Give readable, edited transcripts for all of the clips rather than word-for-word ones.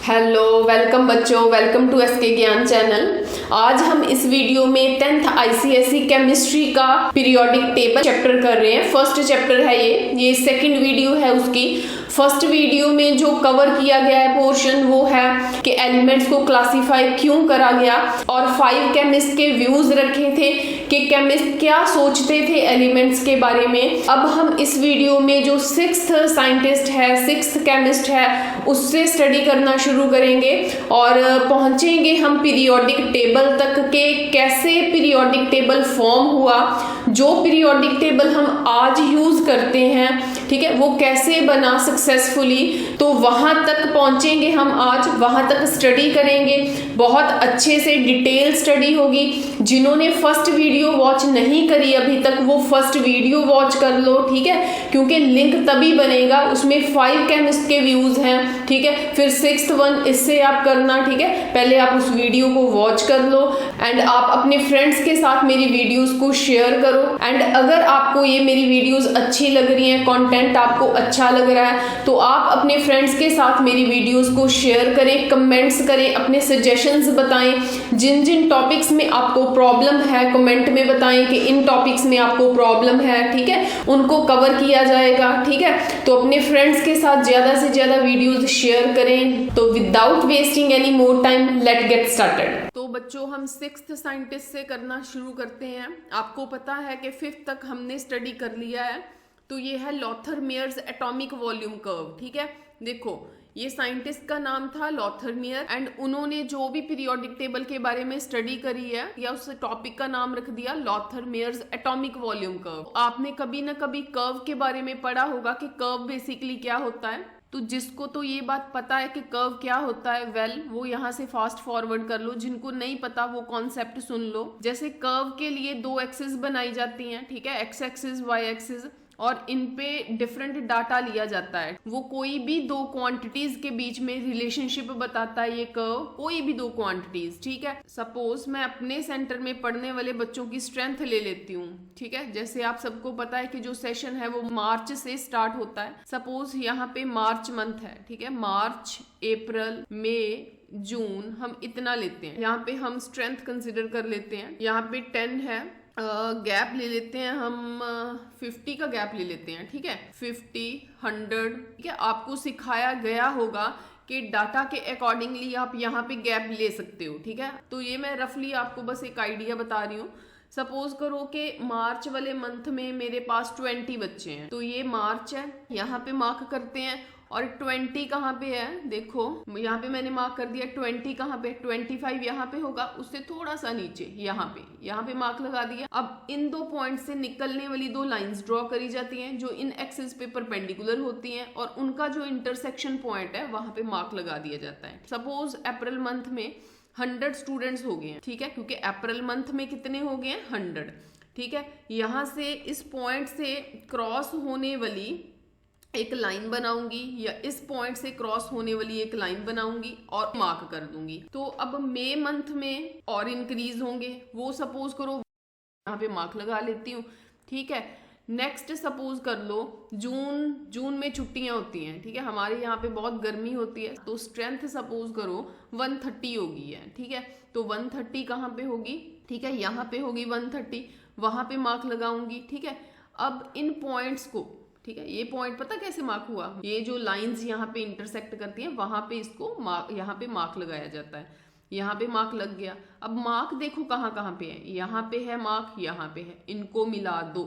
Hello, welcome बच्चों, welcome to SK ज्ञान channel. आज हम इस वीडियो में 10th आईसीएसई केमिस्ट्री का पीरियोडिक टेबल चैप्टर कर रहे हैं। फर्स्ट चैप्टर है ये सेकंड वीडियो है उसकी। फर्स्ट वीडियो में जो कवर किया गया है पोर्शन वो है कि एलिमेंट्स को क्लासिफाई क्यों करा गया और 5 केमिस्ट के व्यूज रखे थे कि केमिस्ट क्या सोचते थे एलिमेंट्स के बारे में। अब हम इस वीडियो में जो 6th साइंटिस्ट है, 6th केमिस्ट है, उससे स्टडी करना शुरू करेंगे और पहुंचेंगे हम पीरियोडिक टेबल तक के कैसे पीरियोडिक टेबल फॉर्म हुआ। जो पीरियोडिक टेबल हम आज यूज करते हैं, ठीक है, वो कैसे बना सक्सेसफुली, तो वहां तक पहुंचेंगे हम आज, वहां तक स्टडी करेंगे। बहुत अच्छे से डिटेल स्टडी होगी। जिन्होंने फर्स्ट वीडियो वॉच नहीं करी अभी तक, वो फर्स्ट वीडियो वॉच कर लो, ठीक है, क्योंकि लिंक तभी बनेगा, उसमें 5 केमिस्ट के व्यूज हैं, ठीक है। फिर 6th वन इससे आप करना, ठीक है। पहले आप उस वीडियो को वॉच कर लो एंड आप अपने फ्रेंड्स के साथ मेरी वीडियोस को शेयर करो। एंड अगर आपको ये मेरी वीडियोस अच्छी लग रही हैं, कंटेंट आपको अच्छा लग रहा है, तो आप अपने फ्रेंड्स के साथ मेरी वीडियोस को शेयर करें, कमेंट्स करें, अपने सजेशंस बताएं। जिन जिन टॉपिक्स में आपको प्रॉब्लम है कमेंट में बताएं कि इन टॉपिक्स में आपको प्रॉब्लम है, ठीक है, उनको कवर किया जाएगा, ठीक है। तो अपने फ्रेंड्स के साथ ज्यादा से ज्यादा वीडियोस शेयर करें। तो without wasting any more time, let get started. तो बच्चों, हम 6th साइंटिस्ट से करना शुरू करते हैं। आपको पता है कि 5th तक हमने स्टडी कर लिया है। तो ये है लॉथरमेयर्स एटॉमिक वॉल्यूम कर्व, ठीक है। देखो, ये साइंटिस्ट का नाम था लॉथरमेयर एंड उन्होंने जो भी पीरियोडिक टेबल के बारे में स्टडी करी है या उस टॉपिक का नाम रख दिया लॉथरमेयर्स एटॉमिक वॉल्यूम कर्व। आपने कभी ना कभी कर्व के बारे में पढ़ा होगा कि कर्व बेसिकली क्या होता है। तो जिसको तो ये बात पता है कि कर्व क्या होता है, वेल वो यहाँ से फास्ट फॉरवर्ड कर लो। जिनको नहीं पता वो कॉन्सेप्ट सुन लो। जैसे कर्व के लिए 2 एक्सिस बनाई जाती हैं, ठीक है, एक्स एक्सिस, वाई एक्सिस, और इन पे डिफरेंट डाटा लिया जाता है। वो कोई भी 2 क्वांटिटीज के बीच में रिलेशनशिप बताता है ये कर्व, कोई भी 2 क्वांटिटीज, ठीक है। सपोज मैं अपने सेंटर में पढ़ने वाले बच्चों की स्ट्रेंथ ले लेती हूँ, ठीक है। जैसे आप सबको पता है कि जो सेशन है वो मार्च से स्टार्ट होता है। सपोज यहाँ पे मार्च मंथ है, ठीक है, मार्च, अप्रैल, मई, जून, हम इतना लेते हैं। यहाँ पे हम स्ट्रेंथ कंसिडर कर लेते हैं। यहाँ पे 10 है, गैप ले लेते हैं हम 50 का गैप ले लेते हैं, ठीक है, 50, 100, ठीक है। आपको सिखाया गया होगा कि डाटा के अकॉर्डिंगली आप यहाँ पे गैप ले सकते हो, ठीक है। तो ये मैं रफली आपको बस एक आइडिया बता रही हूँ। सपोज करो कि मार्च वाले मंथ में मेरे पास 20 बच्चे हैं, तो ये मार्च है, यहाँ पे मार्क करते हैं। और 20 कहाँ पे है, देखो यहाँ पे मैंने मार्क कर दिया। 20 कहाँ पे, 25 यहाँ पे होगा, उससे थोड़ा सा नीचे यहाँ पे मार्क लगा दिया। अब इन 2 पॉइंट से निकलने वाली 2 लाइंस ड्रॉ करी जाती हैं जो इन एक्सिस पे परपेंडिकुलर होती हैं और उनका जो इंटरसेक्शन पॉइंट है वहां पे मार्क लगा दिया जाता है। सपोज अप्रैल मंथ में 100 स्टूडेंट्स हो गए हैं, ठीक है, क्योंकि अप्रैल मंथ में कितने हो गए हैं, 100, ठीक है। यहाँ से इस पॉइंट से क्रॉस होने वाली एक लाइन बनाऊंगी या इस पॉइंट से क्रॉस होने वाली एक लाइन बनाऊंगी और मार्क कर दूंगी। तो अब मई मंथ में और इंक्रीज होंगे, वो सपोज करो यहाँ पे मार्क लगा लेती हूँ, ठीक है। नेक्स्ट सपोज कर लो जून में छुट्टियां होती हैं, ठीक है, हमारे यहाँ पे बहुत गर्मी होती है, तो स्ट्रेंथ सपोज करो 130 होगी है, ठीक है। तो 130 कहाँ पे होगी, ठीक है, यहाँ पे होगी 130, वहां पे मार्क लगाऊंगी, ठीक है। अब इन पॉइंट्स को, ठीक है, ये पॉइंट पता कैसे मार्क हुआ, ये जो लाइंस यहाँ पे इंटरसेक्ट करती हैं वहां पे इसको यहाँ पे मार्क लगाया जाता है। यहाँ पे मार्क लग गया। अब मार्क देखो कहाँ कहाँ पे है, यहाँ पे है मार्क, यहाँ पे है, इनको मिला दो,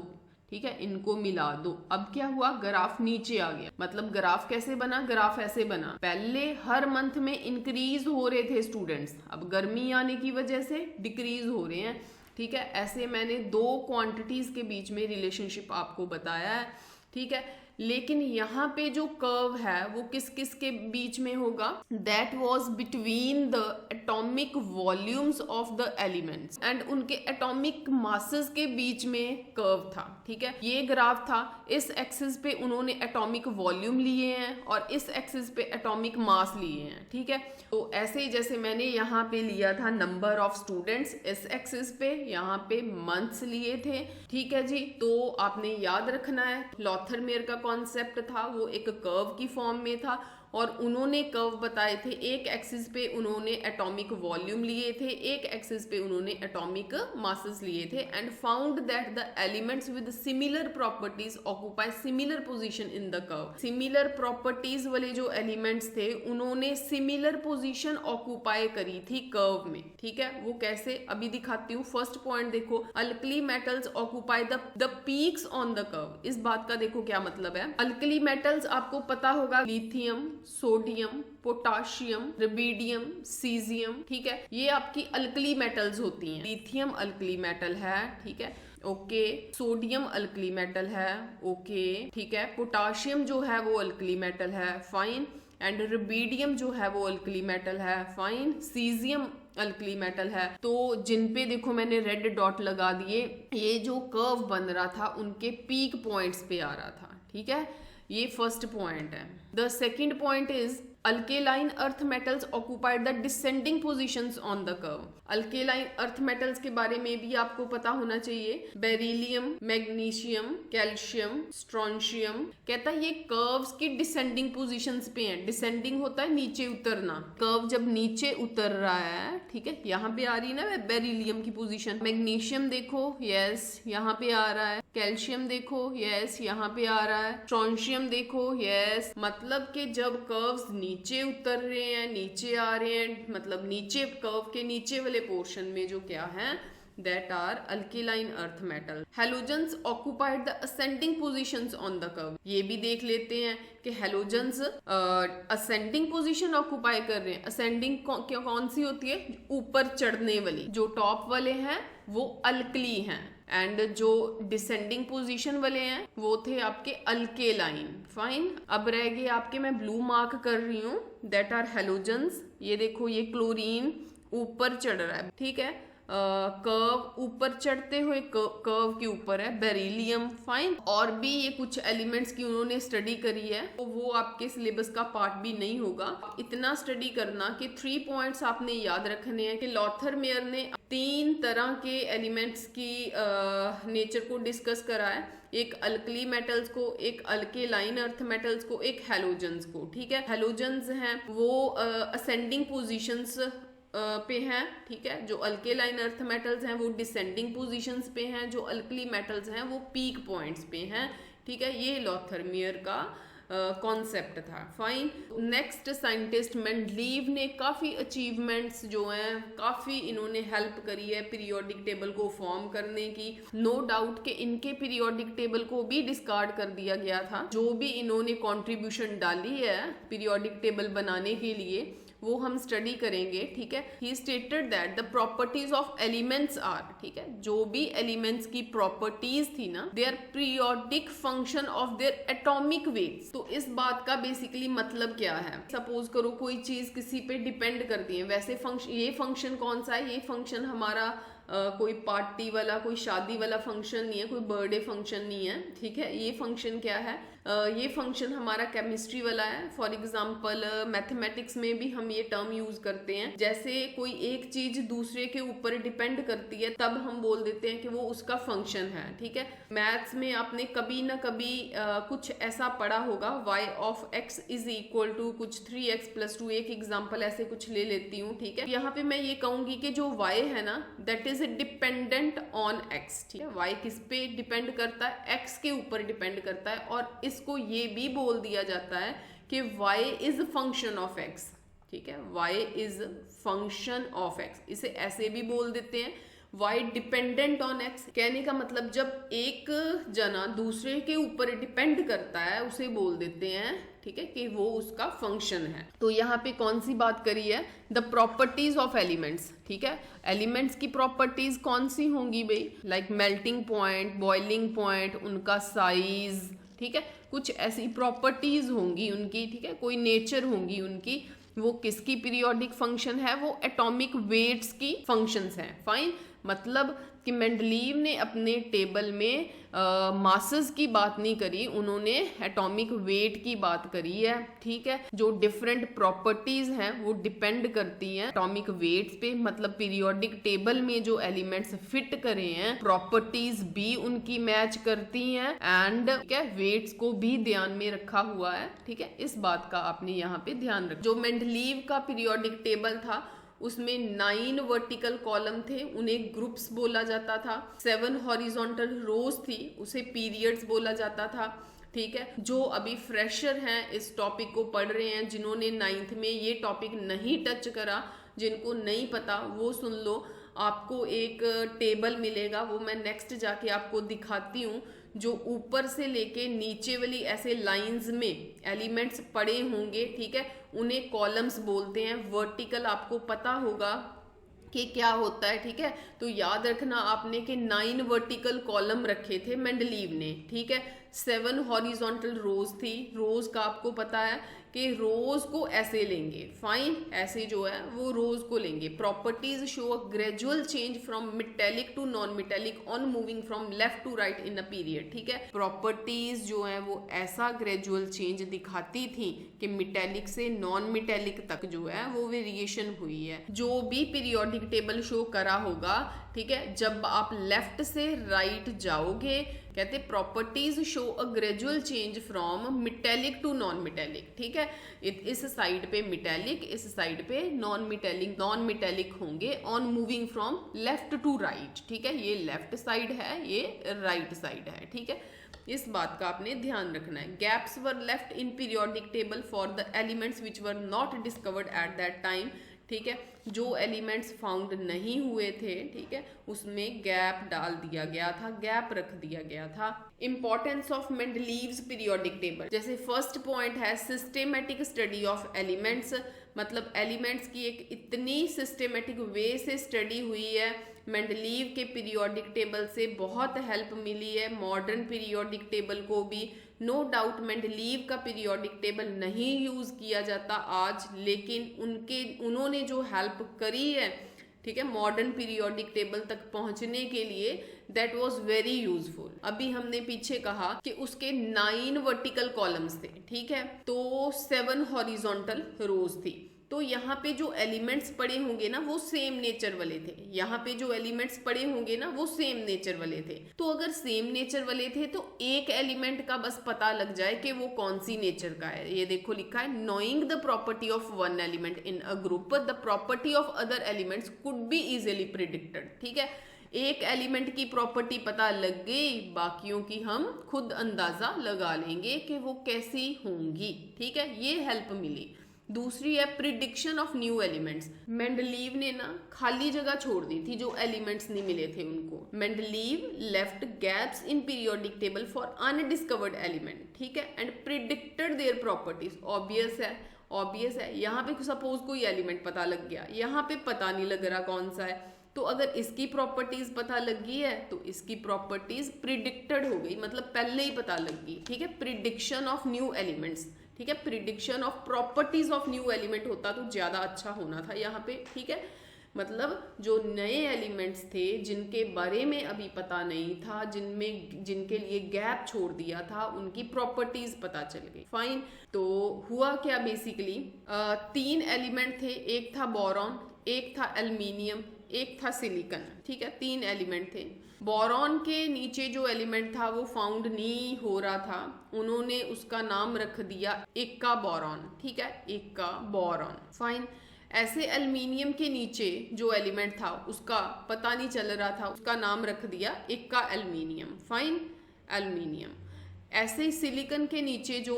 ठीक है, इनको मिला दो। अब क्या हुआ, ग्राफ नीचे आ गया। मतलब ग्राफ कैसे बना, ग्राफ ऐसे बना, पहले हर मंथ में इंक्रीज हो रहे थे स्टूडेंट्स, अब गर्मी आने की वजह से डिक्रीज हो रहे हैं, ठीक है। ऐसे मैंने 2 क्वांटिटीज के बीच में रिलेशनशिप आपको बताया है, ठीक है। लेकिन यहाँ पे जो कर्व है वो किस किस के बीच में होगा, that was between the atomic volumes of the elements and उनके एटॉमिक मासेस के बीच में कर्व था, ठीक है। ये ग्राफ था, इस एक्सिस पे उन्होंने एटॉमिक वॉल्यूम लिए हैं और इस एक्सिस पे एटॉमिक मास लिए हैं, ठीक है। तो ऐसे ही जैसे मैंने यहाँ पे लिया था नंबर ऑफ स्टूडेंट्स, इस एक्सिस पे यहाँ पे मंथ्स लिए थे, ठीक है जी। तो आपने याद रखना है लॉथरमेयर का कॉन्सेप्ट था वो एक कर्व की फॉर्म में था और उन्होंने कर्व बताए थे। एक एक्सिस पे उन्होंने एटॉमिक वॉल्यूम लिए थे, एक एक्सिस पे उन्होंने एटॉमिक मासेस लिए थे, and found that the elements with similar properties occupy similar position in the curve. Similar properties वाले जो एलिमेंट्स थे उन्होंने सिमिलर पोजीशन ऑक्यूपाई करी थी कर्व में, ठीक है। वो कैसे, अभी दिखाती हूँ। फर्स्ट पॉइंट देखो, alkali metals occupy the peaks on the curve. इस बात का देखो क्या मतलब है। अल्कली मेटल्स आपको पता होगा, lithium, sodium, potassium, rubidium, caesium, ठीक है, ये आपकी अल्कली मेटल्स होती हैं। लिथियम अल्कली मेटल है, ठीक है, ओके। सोडियम अल्कली मेटल है, ओके, ठीक है। पोटाशियम जो है वो अल्कली मेटल है, फाइन। एंड रुबिडियम जो है वो अल्कली मेटल है, फाइन। सीजियम अल्कली मेटल है। तो जिन पे देखो मैंने रेड डॉट लगा दिए, ये जो कर्व बन रहा था उनके पीक पॉइंट्स पे आ रहा था, ठीक है। ये फर्स्ट पॉइंट है। The second point is alkaline earth metals occupied the descending positions on the curve. Alkaline earth metals के बारे में भी आपको पता होना चाहिए। बेरिलियम, मैग्नीशियम, कैल्शियम, स्ट्रोंशियम, कहता है ये कर्व्स की डिसेंडिंग पोजीशंस पे हैं। डिसेंडिंग होता है नीचे उतरना। कर्व जब नीचे उतर रहा है, ठीक है, यहाँ पे आ रही है ना बेरिलियम की पोजीशन। मैग्नीशियम देखो, यस, यहाँ पे आ रहा है। कैल्शियम देखो, यस, यहाँ पे आ रहा है। स्ट्रोंशियम देखो, यस। मतलब कि जब कर्व्स नीचे उतर रहे हैं, नीचे आ रहे हैं, मतलब नीचे कर्व के नीचे वाले पोर्शन में जो क्या है, that are alkaline earth metal. Halogens occupied the ascending positions on the curve. ये भी देख लेते हैं कि halogens ascending position occupy कर रहे हैं। ascending कौन सी होती है, ऊपर चढ़ने वाली। जो टॉप वाले हैं वो अल्कली हैं, एंड जो डिसेंडिंग पोजीशन वाले हैं वो थे आपके अल्केलाइन, फाइन। अब रह गए आपके, मैं ब्लू मार्क कर रही हूँ, दैट आर हेलोजेंस। ये देखो, ये क्लोरीन ऊपर चढ़ रहा है, ठीक है। कर्व ऊपर चढ़ते हुए कर्व के ऊपर है बेरिलियम, फाइन। और भी ये कुछ एलिमेंट्स की उन्होंने स्टडी करी है, तो वो आपके सिलेबस का पार्ट भी नहीं होगा। इतना स्टडी करना कि 3 पॉइंट्स आपने याद रखने हैं कि लॉथर मेयर ने 3 तरह के एलिमेंट्स की नेचर को डिस्कस करा है। एक अल्कली मेटल्स को, एक अल्केलाइन अर्थ मेटल्स को, एक हेलोजेंस को, ठीक है। हेलोजेंस हैं वो असेंडिंग पोजीशंस पे हैं, ठीक है। जो अल्केलाइन अर्थ मेटल्स हैं वो डिसेंडिंग पोजीशंस पे हैं, जो अल्कली मेटल्स हैं वो पीक पॉइंट्स पे हैं, ठीक है। ये लॉथर मेयर का कॉन्सेप्ट था, फाइन। नेक्स्ट साइंटिस्ट मेंडलीव ने काफ़ी अचीवमेंट्स जो हैं, काफ़ी इन्होंने हेल्प करी है पीरियोडिक टेबल को फॉर्म करने की। नो डाउट कि इनके पीरियोडिक टेबल को भी डिस्कार्ड कर दिया गया था। जो भी इन्होंने कंट्रीब्यूशन डाली है पीरियोडिक टेबल बनाने के लिए वो हम स्टडी करेंगे, ठीक है। He stated that the properties of elements are, ठीक है, जो भी एलिमेंट्स की प्रॉपर्टीज थी ना, they are periodic function of their atomic weights. तो इस बात का बेसिकली मतलब क्या है, सपोज करो कोई चीज किसी पे डिपेंड करती है। वैसे फंक्शन, ये फंक्शन कौन सा है, ये फंक्शन हमारा कोई पार्टी वाला, कोई शादी वाला फंक्शन नहीं है, कोई बर्थडे फंक्शन नहीं है, ठीक है। ये फंक्शन क्या है, ये फंक्शन हमारा केमिस्ट्री वाला है। फॉर एग्जांपल मैथमेटिक्स में भी हम ये टर्म यूज करते हैं। जैसे कोई एक चीज दूसरे के ऊपर डिपेंड करती है तब हम बोल देते हैं कि वो उसका फंक्शन है, ठीक है। मैथ्स में आपने कभी ना कभी कुछ ऐसा पढ़ा होगा, y of x is equal to कुछ 3x + 2। एक एग्जाम्पल ऐसे कुछ ले लेती हूँ, ठीक है। यहाँ पे मैं ये कहूंगी कि जो y है ना, that is dependent on x, ठीक है। y किस पे डिपेंड करता है, x के ऊपर डिपेंड करता है। और इसको ये भी बोल दिया जाता है कि y is function of x, ठीक है। y is function of x, इसे ऐसे भी बोल देते हैं, y डिपेंडेंट ऑन x। कहने का मतलब जब एक जना दूसरे के ऊपर डिपेंड करता है उसे बोल देते हैं, ठीक है, कि वो उसका फंक्शन है। तो यहाँ पे कौन सी बात करी है, द प्रॉपर्टीज ऑफ एलिमेंट्स, ठीक है। एलिमेंट्स की प्रॉपर्टीज कौन सी होंगी भाई, like melting point, boiling point, उनका साइज, ठीक है, कुछ ऐसी प्रॉपर्टीज होंगी उनकी, ठीक है, कोई नेचर होंगी उनकी। वो किसकी पीरियोडिक फंक्शन है, वो एटॉमिक वेट्स की फंक्शंस हैं, फाइन। मतलब कि मेंडलीव ने अपने टेबल में मासेस की बात नहीं करी, उन्होंने एटॉमिक वेट की बात करी है। ठीक है, जो डिफरेंट प्रॉपर्टीज हैं वो डिपेंड करती हैं एटॉमिक वेट्स पे, मतलब पीरियोडिक टेबल में जो एलिमेंट्स फिट करे हैं प्रॉपर्टीज भी उनकी मैच करती हैं एंड क्या वेट्स को भी ध्यान में रखा हुआ है। ठीक है, इस बात का आपने यहाँ पे ध्यान रखा। जो मेंडलीव का पीरियोडिक टेबल था उसमें 9 वर्टिकल कॉलम थे, उन्हें ग्रुप्स बोला जाता था। 7 हॉरिजॉन्टल रोज थी, उसे पीरियड्स बोला जाता था। ठीक है, जो अभी फ्रेशर हैं इस टॉपिक को पढ़ रहे हैं, जिन्होंने 9th में ये टॉपिक नहीं टच करा, जिनको नहीं पता वो सुन लो। आपको एक टेबल मिलेगा, वो मैं नेक्स्ट जाके आपको दिखाती हूँ, जो ऊपर से लेके नीचे वाली ऐसे लाइंस में एलिमेंट्स पड़े होंगे। ठीक है, उन्हें कॉलम्स बोलते हैं। वर्टिकल आपको पता होगा कि क्या होता है। ठीक है, तो याद रखना आपने कि 9 वर्टिकल कॉलम रखे थे मेंडलीव ने। ठीक है, 7 हॉरिजॉन्टल रोज थी। रोज का आपको पता है कि रोज को ऐसे लेंगे, फाइन, ऐसे जो है वो रोज को लेंगे। Properties show a gradual change from metallic to non metallic on moving from left to right in a period. ठीक है, प्रॉपर्टीज जो है वो ऐसा ग्रेजुअल चेंज दिखाती थी कि मेटेलिक से नॉन मेटेलिक तक जो है वो वेरिएशन हुई है। जो भी पीरियोडिक टेबल शो करा होगा, ठीक है, जब आप लेफ्ट से राइट जाओगे, कहते properties show a gradual change from metallic to non metallic. ठीक है, इस साइड पे मेटेलिक, इस साइड पे नॉन मेटेलिक होंगे on moving from left to right. ठीक है, ये लेफ्ट साइड है, ये राइट साइड है। ठीक है, इस बात का आपने ध्यान रखना है। Gaps were left in periodic table for the elements which were not discovered at that time. ठीक है, जो एलिमेंट्स फाउंड नहीं हुए थे, ठीक है, उसमें गैप डाल दिया गया था, गैप रख दिया गया था। Importance of Mendeleev's periodic table, जैसे फर्स्ट पॉइंट है सिस्टेमेटिक स्टडी ऑफ एलिमेंट्स, मतलब एलिमेंट्स की एक इतनी सिस्टेमेटिक वे से स्टडी हुई है। मेंडलीव के पीरियोडिक टेबल से बहुत हेल्प मिली है मॉडर्न पीरियोडिक टेबल को भी। नो डाउट मेंडलीव का पीरियोडिक टेबल नहीं यूज किया जाता आज, लेकिन उन्होंने जो हेल्प करी है, ठीक है, मॉडर्न पीरियोडिक टेबल तक पहुंचने के लिए, दैट वाज वेरी यूजफुल। अभी हमने पीछे कहा कि उसके 9 वर्टिकल कॉलम्स थे। ठीक है, तो 7 हॉरिजॉन्टल रोज थी। तो यहाँ पे जो एलिमेंट्स पड़े होंगे ना वो सेम नेचर वाले थे। यहाँ पे जो एलिमेंट्स पड़े होंगे ना वो सेम नेचर वाले थे। तो अगर सेम नेचर वाले थे तो एक एलिमेंट का बस पता लग जाए कि वो कौन सी नेचर का है। ये देखो लिखा है, knowing the property of one element in a group the property of other elements could be easily predicted. ठीक है, एक एलिमेंट की प्रॉपर्टी पता लग गई, बाकियों की हम खुद अंदाजा लगा लेंगे कि वो कैसी होंगी। ठीक है, ये हेल्प मिली। दूसरी है prediction of new elements. Mendeleev ने ना खाली जगह छोड़ दी थी, जो एलिमेंट्स नहीं मिले थे उनको। Mendeleev left gaps in periodic table for undiscovered element. ठीक है, and predicted their properties. Obvious है, यहाँ पे सपोज कोई एलिमेंट पता लग गया, यहाँ पे पता नहीं लग रहा कौन सा है, तो अगर इसकी प्रॉपर्टीज पता लग गई है तो इसकी प्रॉपर्टीज प्रिडिक्टेड हो गई, मतलब पहले ही पता लग गई। ठीक है, प्रिडिक्शन ऑफ न्यू एलिमेंट्स। ठीक है, prediction of properties of new element होता तो ज्यादा अच्छा होना था यहाँ पे। ठीक है, मतलब जो नए एलिमेंट्स थे जिनके बारे में अभी पता नहीं था, जिनके लिए गैप छोड़ दिया था, उनकी प्रॉपर्टीज पता चल गई। फाइन, तो हुआ क्या बेसिकली, 3 एलिमेंट थे, एक था बोरॉन, एक था एल्युमिनियम, एक था सिलिकॉन। ठीक है, 3 एलिमेंट थे। बोरॉन के नीचे जो एलिमेंट था वो फाउंड नहीं हो रहा था, उन्होंने उसका नाम रख दिया इक्का बोरॉन। ठीक है, इक्का बोरॉन। फाइन, ऐसे एल्युमिनियम के नीचे जो एलिमेंट था उसका पता नहीं चल रहा था, उसका नाम रख दिया इक्का एल्युमिनियम। Fine, aluminium. ऐसे ही सिलिकॉन के नीचे जो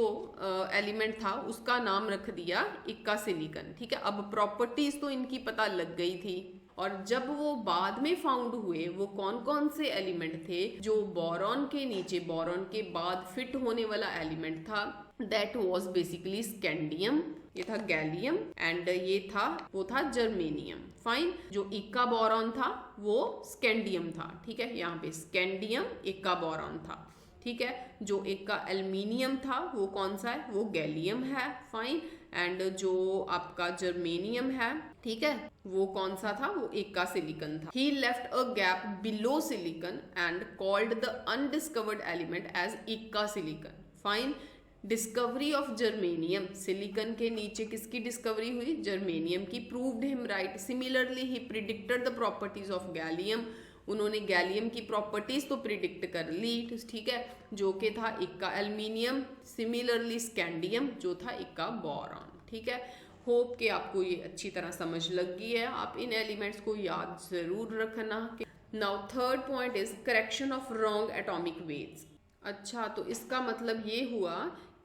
एलिमेंट था उसका नाम रख दिया इक्का सिलिकॉन। ठीक है, अब प्रॉपर्टीज तो इनकी पता लग गई थी, और जब वो बाद में फाउंड हुए वो कौन कौन से एलिमेंट थे जो बोरॉन के नीचे, बोरॉन के बाद फिट होने वाला एलिमेंट था, दैट वाज बेसिकली स्कैंडियम, ये था गैलियम, एंड वो था जर्मेनियम। फाइन, जो इक्का बोरॉन था वो स्कैंडियम था। ठीक है, यहाँ पे स्कैंडियम इक्का बोरॉन था। ठीक है, जो एक का एल्युमिनियम था वो कौन सा है, वो गैलियम है। फाइन, एंड जो आपका जर्मेनियम है, ठीक है, वो कौन सा था, वो इक्का सिलिकन था। He left a gap below silicon and called the undiscovered element as इक्का silicon. Fine, discovery of germanium, silicon के नीचे किसकी डिस्कवरी हुई, जर्मेनियम की। Proved him right, similarly he predicted the properties of gallium, उन्होंने gallium की properties तो predict कर ली, ठीक है, जो कि था इक्का एल्यूमिनियम। सिमिलरली स्कैंडियम जो था इक्का बोरॉन, ठीक है। होप कि आपको ये अच्छी तरह समझ लग गई है, आप इन एलिमेंट्स को याद जरूर रखना। Now third point is correction of wrong atomic weights. अच्छा, तो इसका मतलब ये हुआ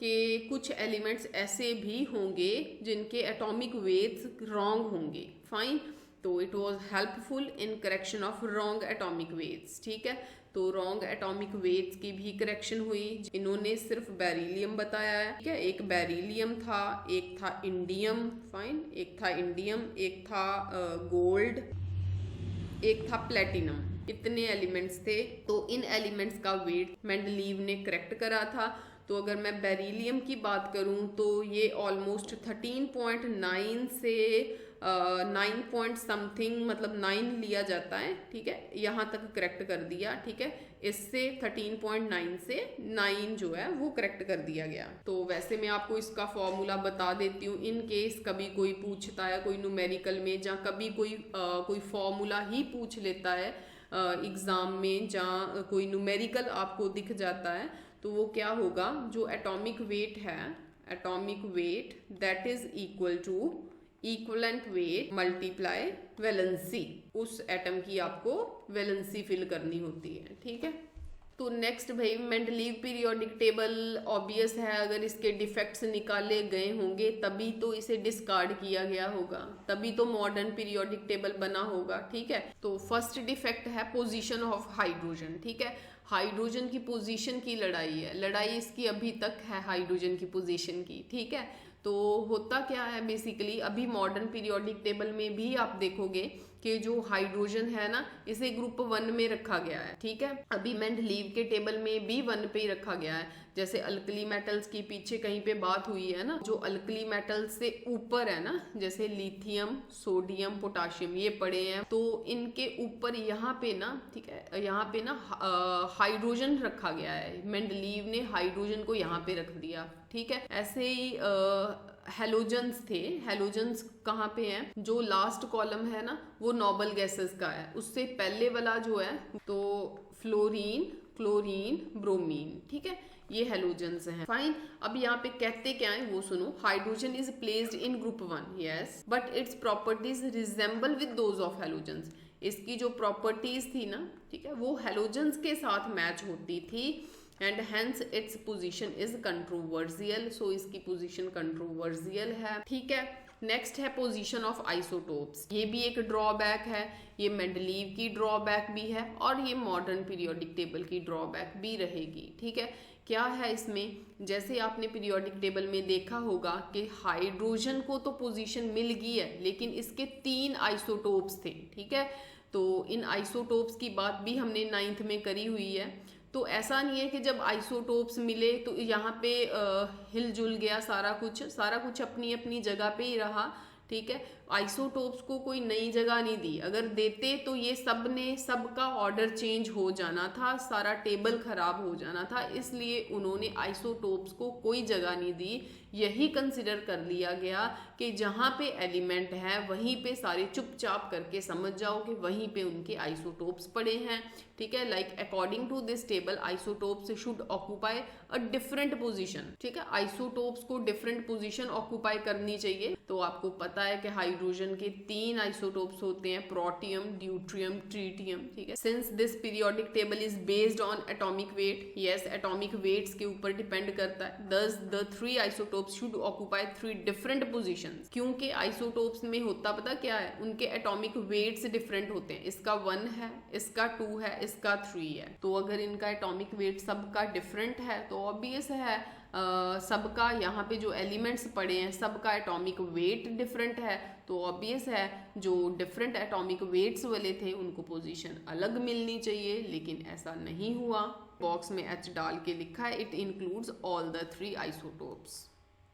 कि कुछ एलिमेंट्स ऐसे भी होंगे जिनके एटॉमिक वेट्स रॉन्ग होंगे। फाइन, तो it was helpful in correction of wrong atomic weights, ठीक है। तो रॉन्ग एटॉमिक वेट्स की भी करेक्शन हुई। इन्होंने सिर्फ बेरिलियम बताया है, ठीक है, एक बेरिलियम था, एक था इंडियम, फाइन, एक था इंडियम, एक था गोल्ड, एक था प्लेटिनम, इतने एलिमेंट्स थे। तो इन एलिमेंट्स का वेट मेंडलीव ने करेक्ट करा था। तो अगर मैं बेरिलियम की बात करूं तो ये ऑलमोस्ट 13.9 से 9 पॉइंट समथिंग, मतलब 9 लिया जाता है, ठीक है, यहाँ तक करेक्ट कर दिया, ठीक है। इससे 13.9 से 9 जो है वो करेक्ट कर दिया गया। तो वैसे मैं आपको इसका फॉर्मूला बता देती हूँ इन केस कभी कोई पूछता है, कोई न्यूमेरिकल में, या कभी कोई फॉर्मूला ही पूछ लेता है एग्जाम में, जहाँ कोई न्यूमेरिकल आपको दिख जाता है, तो वो क्या होगा, जो एटॉमिक वेट है, atomic weight that is equal to equivalent weight multiply valency, उस एटम की आपको वैलेंसी फिल करनी होती है, ठीक है। तो नेक्स्ट भाई मेंडलीव पीरियोडिक टेबल ऑब्वियस है, अगर इसके डिफेक्ट्स निकाले गए होंगे तभी तो इसे डिस्कार्ड किया गया होगा, तभी तो मॉडर्न पीरियोडिक टेबल बना होगा, ठीक है। तो फर्स्ट डिफेक्ट है पोजीशन ऑफ हाइड्रोजन, ठीक है, हाइड्रोजन की पोजीशन की लड़ाई है, लड़ाई इसकी अभी तक है हाइड्रोजन की पोजीशन की, ठीक है। तो होता क्या है बेसिकली, अभी मॉडर्न पीरियोडिक टेबल में भी आप देखोगे कि जो हाइड्रोजन है ना, इसे ग्रुप 1 में रखा गया है, ठीक है। अभी मेंडलीव के टेबल में भी 1 पे ही रखा गया है। जैसे अल्कली मेटल्स की पीछे कहीं पे बात हुई है ना, जो अल्कली मेटल्स से ऊपर है ना, जैसे लिथियम, सोडियम, पोटाशियम, ये पड़े हैं, तो इनके ऊपर यहाँ पे ना, ठीक है, यहाँ पे ना हाइड्रोजन रखा गया है, मेंडलीव ने हाइड्रोजन को यहाँ पे रख दिया, ठीक है। ऐसे ही हेलोजन्स थे, हेलोजन्स कहाँ पे हैं, जो लास्ट कॉलम है ना वो नोबल गैसेस का है, उससे पहले वाला जो है तो फ्लोरीन, क्लोरीन, ब्रोमीन, ठीक है, ये हेलोजन्स हैं। फाइन, अब यहाँ पे कहते क्या है वो सुनो, hydrogen is placed in group 1, yes, but its properties resemble with those of halogens, इसकी जो प्रॉपर्टीज थी ना, ठीक है, वो हेलोजन्स के साथ मैच होती थी, and hence its position is controversial, so इसकी पोजीशन कंट्रोवर्जियल है, ठीक है। नेक्स्ट है पोजीशन ऑफ आइसोटोप्स, ये भी एक ड्रॉबैक है, ये मेंडलीव की ड्रॉबैक भी है और ये मॉडर्न पीरियोडिक टेबल की ड्रॉबैक भी रहेगी, ठीक है। क्या है इसमें, जैसे आपने पीरियोडिक टेबल में देखा होगा कि हाइड्रोजन को तो पोजीशन मिल गई है, लेकिन इसके 3 आइसोटोप्स थे, ठीक है। तो इन आइसोटोप्स की बात भी हमने 9th में करी हुई है। तो ऐसा नहीं है कि जब आइसोटोप्स मिले तो यहाँ पे हिलजुल गया सारा कुछ अपनी अपनी जगह पे ही रहा, ठीक है। आइसोटोप्स को कोई नई जगह नहीं दी, अगर देते तो ये सबका ऑर्डर चेंज हो जाना था, सारा टेबल खराब हो जाना था, इसलिए उन्होंने आइसोटोप्स को कोई जगह नहीं दी। यही कंसिडर कर लिया गया कि जहाँ पे एलिमेंट है वहीं पे सारे चुपचाप करके समझ जाओ कि वहीं पे उनके आइसोटोप्स पड़े हैं, ठीक है। Like according to this table isotopes should occupy a different position, ठीक है, आइसोटोप्स को डिफरेंट पोजीशन ऑक्यूपाई करनी चाहिए। तो आपको पता है कि हाइड्रोजन के 3 आइसोटोप्स होते हैं, प्रोटियम, ड्यूट्रियम, ट्रीटियम, ठीक है। Since this periodic table is based on atomic weight, yes, atomic weights के ऊपर डिपेंड करता है, thus the 3 isotopes should occupy 3 different positions, क्योंकि आइसोटोप्स में होता पता क्या है, उनके एटॉमिक वेट्स डिफरेंट होते हैं, इसका 1 है, इसका 2 है, इसका 3 है। तो अगर इनका एटॉमिक वेट सबका डिफरेंट है तो ऑब्वियस है सबका यहाँ पे जो एलिमेंट्स पड़े हैं सबका एटॉमिक वेट डिफरेंट है, तो ऑब्वियस है जो डिफरेंट एटॉमिक वेट्स वाले थे उनको पोजीशन अलग मिलनी चाहिए, लेकिन ऐसा नहीं हुआ। बॉक्स में H डाल के लिखा है, it includes all the 3 isotopes.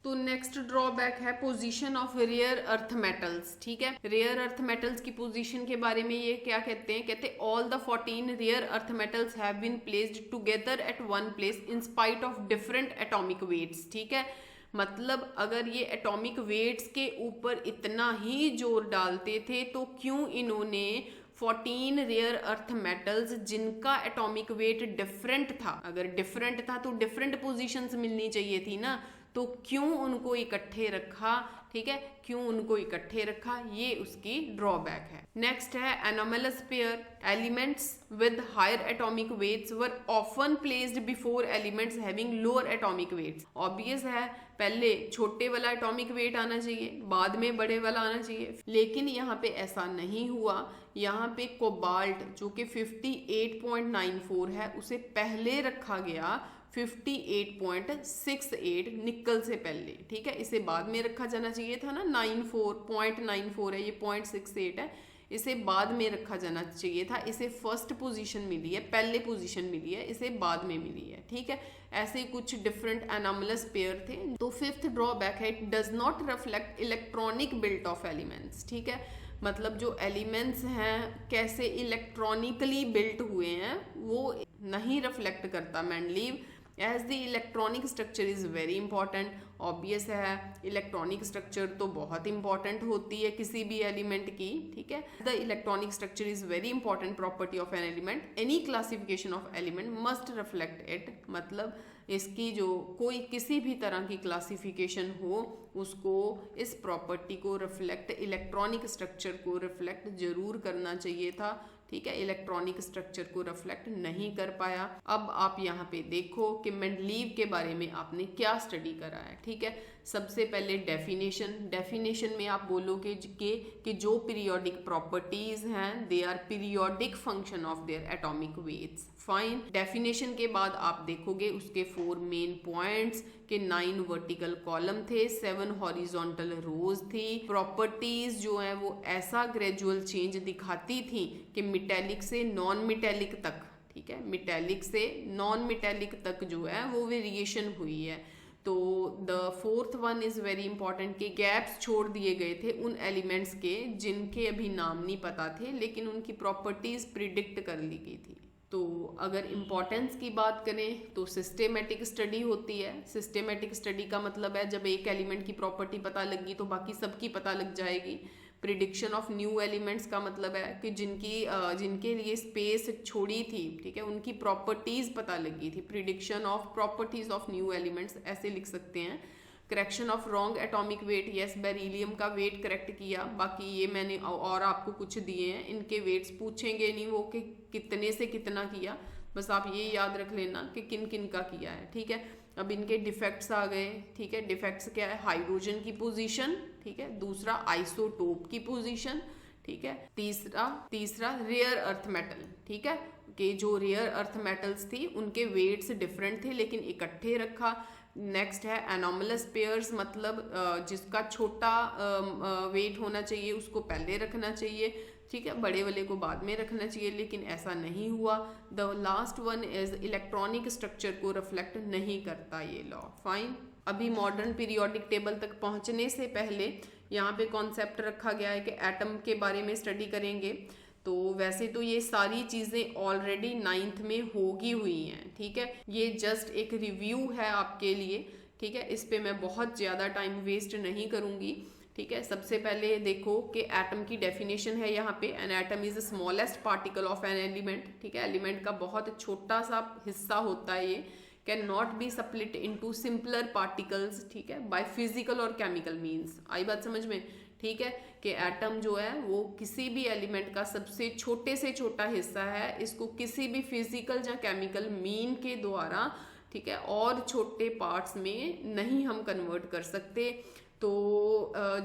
तो नेक्स्ट ड्रॉबैक है position of rare earth metals. ठीक है, रेयर अर्थ मेटल्स की पोजीशन के बारे में ये क्या कहते हैं, कहते all the 14 rare earth metals have been placed together at one place in spite of different atomic weights. ठीक है, मतलब अगर ये एटॉमिक वेट्स के ऊपर इतना ही जोर डालते थे तो क्यों इन्होंने 14 रेयर अर्थ मेटल्स जिनका एटॉमिक वेट डिफरेंट था, अगर डिफरेंट था तो डिफरेंट पोजीशंस मिलनी चाहिए थी ना, तो क्यों उनको इकट्ठे रखा। ठीक है, क्यों उनको इकट्ठे रखा, ये उसकी ड्रॉबैक है। नेक्स्ट है anomalous pair. Elements with higher atomic weights were often placed before elements having lower atomic weights. Obvious है, पहले छोटे वाला एटॉमिक वेट आना चाहिए, बाद में बड़े वाला आना चाहिए, लेकिन यहाँ पे ऐसा नहीं हुआ। यहाँ पे कोबाल्ट जो कि 58.94 है उसे पहले रखा गया 58.68 निकल से पहले। ठीक है, इसे बाद में रखा जाना चाहिए था ना, 94.94 है, ये 0.68 है, इसे बाद में रखा जाना चाहिए था। इसे फर्स्ट पोजीशन मिली है, पहले पोजीशन मिली है, इसे बाद में मिली है। ठीक है, ऐसे कुछ डिफरेंट एनोमलस पेयर थे। तो फिफ्थ ड्रॉबैक है, it does not reflect electronic built of elements. ठीक है, मतलब जो एलिमेंट्स हैं कैसे इलेक्ट्रॉनिकली बिल्ट हुए हैं वो नहीं रिफ्लेक्ट करता mainly, as the electronic structure is very important. Obvious है, इलेक्ट्रॉनिक स्ट्रक्चर तो बहुत इंपॉर्टेंट होती है किसी भी एलिमेंट की। ठीक है, the electronic structure is very important property of an element. Any classification of element must reflect it, मतलब इसकी जो कोई किसी भी तरह की क्लासिफिकेशन हो उसको इस प्रॉपर्टी को रिफ्लेक्ट, इलेक्ट्रॉनिक स्ट्रक्चर को रिफ्लेक्ट जरूर करना चाहिए था। ठीक है, इलेक्ट्रॉनिक स्ट्रक्चर को रिफ्लेक्ट नहीं कर पाया। अब आप यहाँ पे देखो कि मेंडलीव के बारे में आपने क्या स्टडी करा है। ठीक है, सबसे पहले डेफिनेशन में आप बोलोगे कि जो पीरियोडिक प्रॉपर्टीज हैं they are periodic function of their atomic weights. Fine, definition के बाद आप देखोगे उसके 4 मेन पॉइंट्स के 9 वर्टिकल कॉलम थे, 7 हॉरिजॉन्टल रोज थी। प्रॉपर्टीज जो है वो ऐसा ग्रेजुअल चेंज दिखाती थी कि मिटैलिक से नॉन मिटैलिक तक, ठीक है, मिटैलिक से नॉन मिटैलिक तक जो है वो वेरिएशन हुई है। तो the fourth one is very important कि गैप्स छोड़ दिए गए थे उन एलिमेंट्स के जिनके अभी नाम नहीं पता थे लेकिन उनकी प्रॉपर्टीज प्रिडिक्ट कर ली गई थी। तो अगर इम्पोर्टेंस की बात करें तो सिस्टेमेटिक स्टडी होती है। सिस्टेमेटिक स्टडी का मतलब है जब एक एलिमेंट की प्रॉपर्टी पता लगी तो बाकी सबकी पता लग जाएगी। प्रिडिक्शन ऑफ न्यू एलिमेंट्स का मतलब है कि जिनके लिए स्पेस छोड़ी थी, ठीक है, उनकी प्रॉपर्टीज पता लगी थी। Prediction of properties of new elements ऐसे लिख सकते हैं। Correction of wrong atomic weight, yes, beryllium का वेट करेक्ट किया। बाकी ये मैंने और आपको कुछ दिए हैं, इनके वेट्स पूछेंगे नहीं वो कि कितने से कितना किया, बस आप ये याद रख लेना कि किन किन का किया है। ठीक है, अब इनके डिफेक्ट्स आ गए। ठीक है, डिफेक्ट्स क्या है? हाइड्रोजन की पोजीशन, ठीक है, दूसरा आइसोटोप की पोजीशन, ठीक है, तीसरा रेयर अर्थ मेटल। ठीक है, कि जो रेयर अर्थ मेटल्स थी उनके वेट्स डिफरेंट थे लेकिन इकट्ठे रखा। नेक्स्ट है एनोमलस पेयर्स, मतलब जिसका छोटा वेट होना चाहिए उसको पहले रखना चाहिए, ठीक है, बड़े वाले को बाद में रखना चाहिए, लेकिन ऐसा नहीं हुआ। The last one is electronic structure को रिफ्लेक्ट नहीं करता ये लॉ। फाइन, अभी मॉडर्न पीरियोडिक टेबल तक पहुंचने से पहले यहाँ पे कॉन्सेप्ट रखा गया है कि एटम के बारे में स्टडी करेंगे। तो वैसे तो ये सारी चीजें ऑलरेडी 9th में होगी हुई हैं, ठीक है, ये जस्ट एक रिव्यू है आपके लिए। ठीक है, इस पे मैं बहुत ज्यादा टाइम वेस्ट नहीं करूंगी। ठीक है, सबसे पहले देखो कि एटम की डेफिनेशन है यहाँ पे। An atom is the smallest particle of an element. ठीक है, एलिमेंट का बहुत छोटा सा हिस्सा होता है ये। Can not be split into simpler particles, ठीक है, बाय फिजिकल और केमिकल मीन्स। आई बात समझ में? ठीक है, कि एटम जो है वो किसी भी एलिमेंट का सबसे छोटे से छोटा हिस्सा है, इसको किसी भी फिजिकल या केमिकल मीन के द्वारा, ठीक है, और छोटे पार्ट्स में नहीं हम कन्वर्ट कर सकते। तो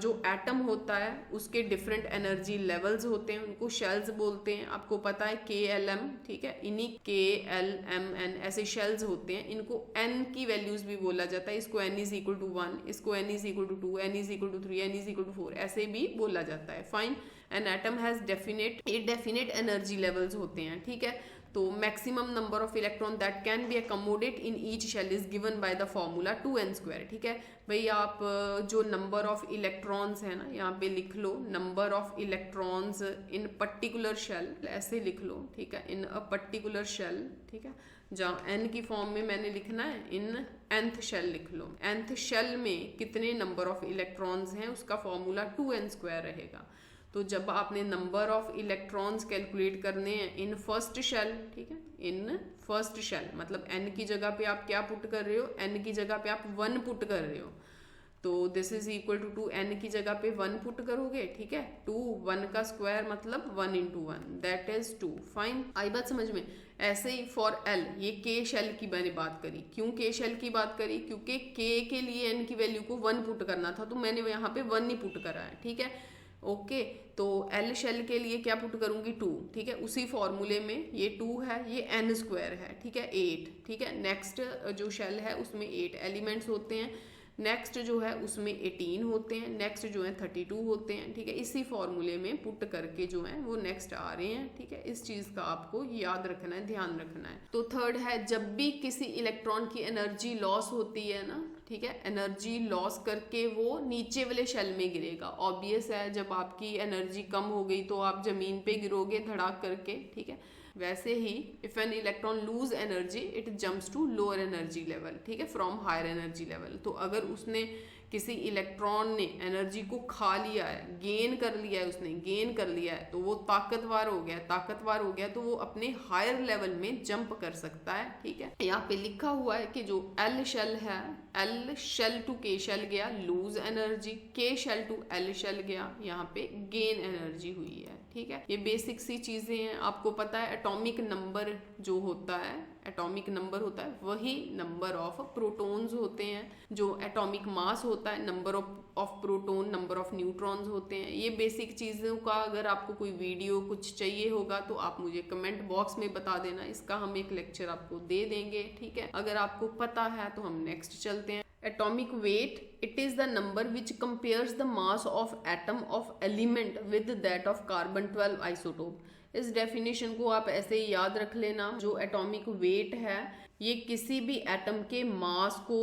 जो एटम होता है उसके डिफरेंट एनर्जी लेवल्स होते हैं, उनको शेल्स बोलते हैं। आपको पता है KLM, ठीक है, इन्हीं KLMN ऐसे शेल्स होते हैं। इनको n की वैल्यूज भी बोला जाता है। इसको n = 1, इसको n = 2, n = 3, n = 4 ऐसे भी बोला जाता है। Fine, an atom has definite energy levels होते हैं। ठीक है, तो maximum number of electron that can be accommodate in each shell is given by the formula 2n²। ठीक है भाई, आप जो नंबर ऑफ इलेक्ट्रॉन्स है ना, यहाँ पे लिख लो number of electrons in particular shell, ऐसे लिख लो। ठीक है, इन अ पर्टिकुलर शेल। ठीक है, जहाँ n की फॉर्म में मैंने लिखना है इन nth शेल लिख लो। nth शेल में कितने नंबर ऑफ इलेक्ट्रॉन्स हैं उसका फॉर्मूला 2n² रहेगा। तो जब आपने नंबर ऑफ इलेक्ट्रॉन्स कैलकुलेट करने हैं इन फर्स्ट शेल, ठीक है, इन फर्स्ट शेल मतलब n की जगह पे आप क्या पुट कर रहे हो, n की जगह पे आप 1 पुट कर रहे हो, तो this is equal to n की जगह पे 1 पुट करोगे। ठीक है, 2 1 का स्क्वायर मतलब 1 × 1 दैट इज 2। फाइन, आई बात समझ में। ऐसे ही फॉर l, ये k शेल की मैंने बात करी। क्यों k शेल की बात करी? क्योंकि k के लिए n की वैल्यू को 1 पुट करना था, तो मैंने यहाँ पे 1 ही पुट करा है। ठीक है, ओके, तो l शेल के लिए क्या पुट करूंगी 2। ठीक है, उसी फॉर्मूले में ये 2 है, ये n² है। ठीक है, 8। ठीक है, नेक्स्ट जो शेल है उसमें 8 एलिमेंट्स होते हैं, नेक्स्ट जो है उसमें 18 होते हैं, नेक्स्ट जो है 32 होते हैं। ठीक है, इसी फॉर्मूले में पुट करके जो है वो नेक्स्ट आ रहे हैं। ठीक है, इस चीज का आपको याद रखना है, ध्यान रखना है। तो थर्ड है, जब भी किसी इलेक्ट्रॉन की एनर्जी लॉस होती है ना, ठीक है, एनर्जी लॉस करके वो नीचे वाले शेल में गिरेगा। ऑब्वियस है, जब आपकी एनर्जी कम हो गई तो आप जमीन पे गिरोगे धड़ाक करके। ठीक है, वैसे ही if an electron lose energy it jumps to lower energy level. ठीक है, फ्रॉम हायर एनर्जी लेवल। तो अगर उसने किसी इलेक्ट्रॉन ने एनर्जी को खा लिया है, गेन कर लिया है, उसने गेन कर लिया है, तो वो ताकतवर हो गया। ताकतवर हो गया तो वो अपने हायर लेवल में जंप कर सकता है। ठीक है, यहाँ पे लिखा हुआ है कि जो एल शेल है, एल शेल टू के शेल गया लूज एनर्जी, के शेल टू एल शेल गया यहाँ पे गेन एनर्जी हुई है। ठीक है, ये बेसिक सी चीजें हैं। आपको पता है एटॉमिक नंबर जो होता है, एटॉमिक नंबर होता है वही नंबर ऑफ प्रोटॉन्स होते हैं। जो एटॉमिक मास होता है, number of proton, number of neutrons होते हैं। ये बेसिक चीज़ों का अगर आपको कोई वीडियो कुछ चाहिए होगा तो आप मुझे कमेंट बॉक्स में बता देना, इसका हम एक लेक्चर आपको दे देंगे। ठीक है, अगर आपको पता है तो हम नेक्स्ट चलते हैं। Atomic weight, it is the number which compares the mass of atom of element with that of carbon 12 isotope। इस डेफिनेशन को आप ऐसे ही याद रख लेना। जो एटॉमिक वेट है ये किसी भी एटम के मास को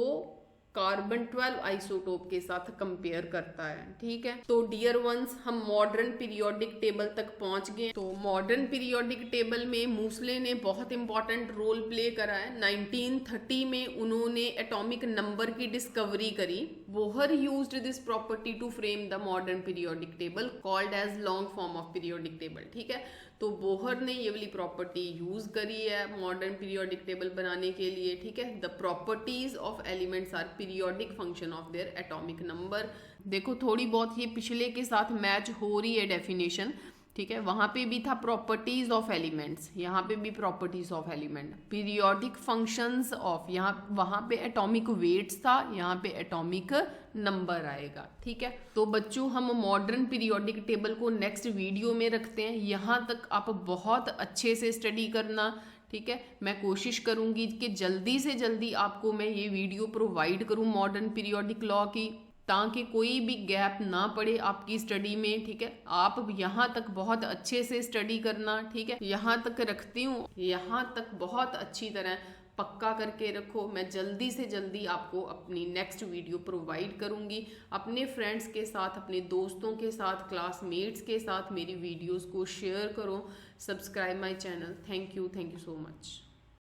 कार्बन 12 आइसोटोप के साथ कंपेयर करता है। ठीक है, तो डियर वंस, हम मॉडर्न पीरियोडिक टेबल तक पहुंच गए। तो मॉडर्न पीरियोडिक टेबल में मूसले ने बहुत इंपॉर्टेंट रोल प्ले करा है। 1930 में उन्होंने एटॉमिक नंबर की डिस्कवरी करी। Bohr used this property to frame the modern periodic table called as long form of periodic table. ठीक है, तो बोहर ने ये वाली प्रॉपर्टी यूज करी है मॉडर्न पीरियोडिक टेबल बनाने के लिए। ठीक है, the properties of elements are periodic function of their atomic number. देखो थोड़ी बहुत ये पिछले के साथ मैच हो रही है डेफिनेशन। ठीक है, वहां पे भी था प्रॉपर्टीज ऑफ एलिमेंट्स, यहाँ पे भी properties of element, periodic functions of, यहाँ वहां पे एटॉमिक वेट्स था, यहाँ पे एटॉमिक नंबर आएगा। ठीक है, तो बच्चों हम मॉडर्न पीरियोडिक टेबल को नेक्स्ट वीडियो में रखते हैं। यहाँ तक आप बहुत अच्छे से स्टडी करना। ठीक है, मैं कोशिश करूंगी कि जल्दी से जल्दी आपको मैं ये वीडियो प्रोवाइड करूं मॉडर्न पीरियोडिक लॉ की, ताकि कोई भी गैप ना पड़े आपकी स्टडी में। ठीक है, आप यहाँ तक बहुत अच्छे से स्टडी करना। ठीक है, यहाँ तक रखती हूँ, यहाँ तक बहुत अच्छी तरह पक्का करके रखो। मैं जल्दी से जल्दी आपको अपनी नेक्स्ट वीडियो प्रोवाइड करूँगी। अपने फ्रेंड्स के साथ, अपने दोस्तों के साथ, क्लासमेट्स के साथ मेरी वीडियोज़ को शेयर करो। Subscribe my channel. Thank you so much.